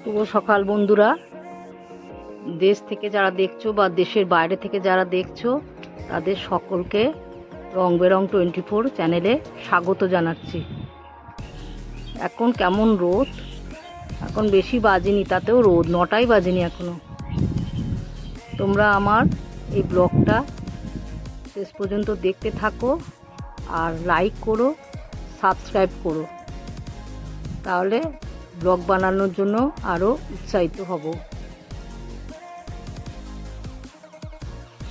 শুভ সকাল বন্ধুরা, দেশ থেকে যারা দেখছো বা দেশের বাইরে থেকে যারা দেখছো তাদের সকলকে রং বেরং 24 চ্যানেলে স্বাগত জানাচ্ছি। এখন কেমন রোদ, এখন বেশি বাজেনি, তাতেও রোদ 9টাই বাজেনি এখনো। তোমরা আমার এই ব্লগটা শেষ পর্যন্ত দেখতে থাকো আর লাইক করো, সাবস্ক্রাইব করো, তাহলে ব্লগ বানানোর জন্য আরও উৎসাহিত হব।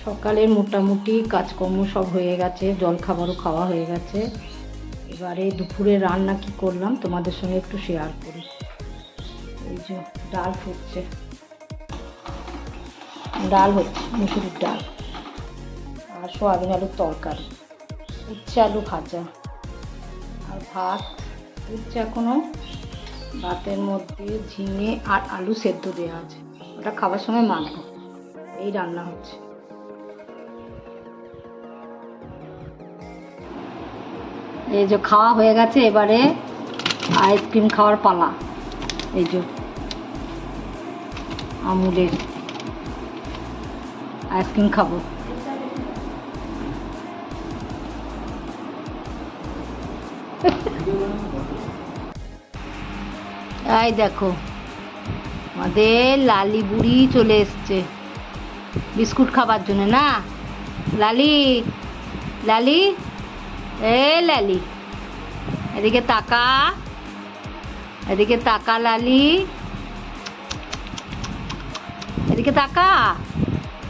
সকালের মোটামুটি কাজকর্ম সব হয়ে গেছে, জলখাবারও খাওয়া হয়ে গেছে। এবারে দুপুরে রান্না কি করলাম তোমাদের সঙ্গে একটু শেয়ার করি। এই যে ডাল ফুটছে, ডাল হচ্ছে মুসুরির ডাল, আর সোয়াবিন আলুর তরকারি, উচ্ছে আলু ভাজা, আর ভাত উচ্ছে এখনও। ভাতের মধ্যে ঝিঙে আর আলু সেদ্ধ দেওয়া আছে, ওটা খাবার সময় মাখবো। এই রান্না হচ্ছে। এই যে খাওয়া হয়ে গেছে, এবারে আইসক্রিম খাওয়ার পালা। এই যে আমুলের আইসক্রিম খাবো। এই দেখো আমাদের লালি বুড়ি চলে এসছে বিস্কুট খাবার জন্য। না লালি, লালি, এ লালি, এদিকে তাকা, এদিকে তাকা লালি, এদিকে তাকা।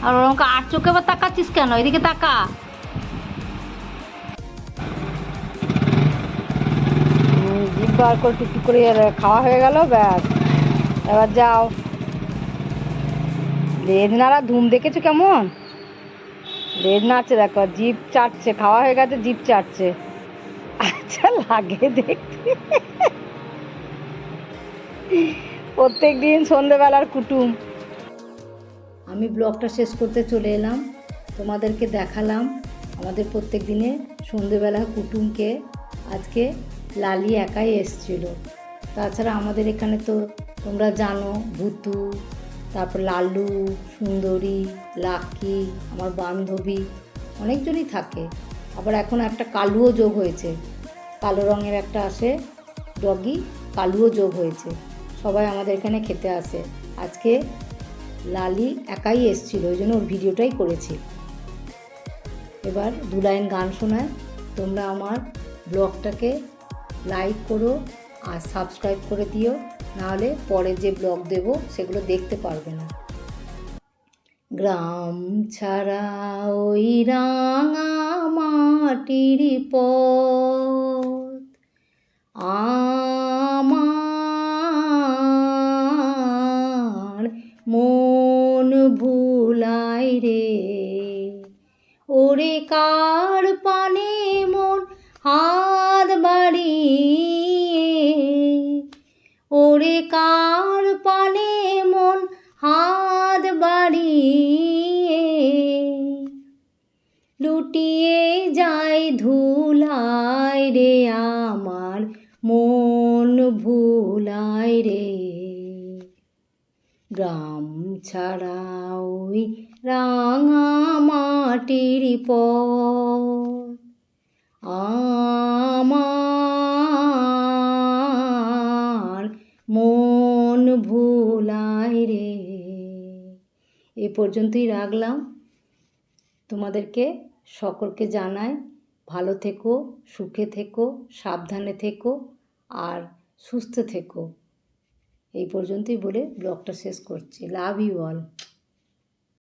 আর ওরকম আর চোখে আবার তাকাচ্ছিস কেন? এদিকে তাকা। জিভ বার করে টুকটুক করে খাওয়া হয়ে গেল, ব্যাস। এবার যাও। লেজ নাড়া ধুম দেখেছো কেমন? লেজ নাড়ছে দেখো, জিভ চাটছে, খাওয়া হয়ে গেছে, জিভ চাটছে। আচ্ছা লাগে দেখতে। প্রত্যেক দিন সন্ধেবেলার কুটুম। আমি ব্লগটা শেষ করতে চলে এলাম, তোমাদেরকে দেখালাম আমাদের প্রত্যেক দিনে সন্ধেবেলা কুটুমকে। আজকে লালি একাই এসছিল, তাছাড়া আমাদের এখানে তো তোমরা জানো ভুতু, তারপর লালু, সুন্দরী, লাকি, আমার বান্ধবী, অনেকজনই থাকে। আবার এখন একটা কালুও যোগ হয়েছে, কালো রঙের একটা আসে ডগি, কালুও যোগ হয়েছে। সবাই আমাদের এখানে খেতে আসে। আজকে লালি একাই এসছিল, ওই জন্য ওর ভিডিওটাই করেছি। এবার 2 লাইন গান শোনায়। তোমরা আমার ব্লগটাকে লাইক করো আর সাবস্ক্রাইব করে দিও, নাহলে পরে যে ব্লগ দেব সেগুলো দেখতে পারবে না। গ্রাম ছাড়া ওই রাঙা মাটির পথ আমার মন ভুলায় রে, ওরে কার পানে মন হাত বাড়িয়ে, ওরে কার পানে মন হাত বাড়িয়ে, লুটিয়ে যায় ধুলায় রে, আমার মন ভুলায় রে। গ্রাম ছাড়া ওই রাঙা মাটির পথ আমার মন ভুলায় রে। এ পর্যন্তই রাখলাম। তোমাদেরকে সকলকে জানাই ভালো থেকো, সুখে থেকো, সাবধানে থেকো আর সুস্থ থেকো। এই পর্যন্তই বলে ব্লগটা শেষ করছি। Love you all.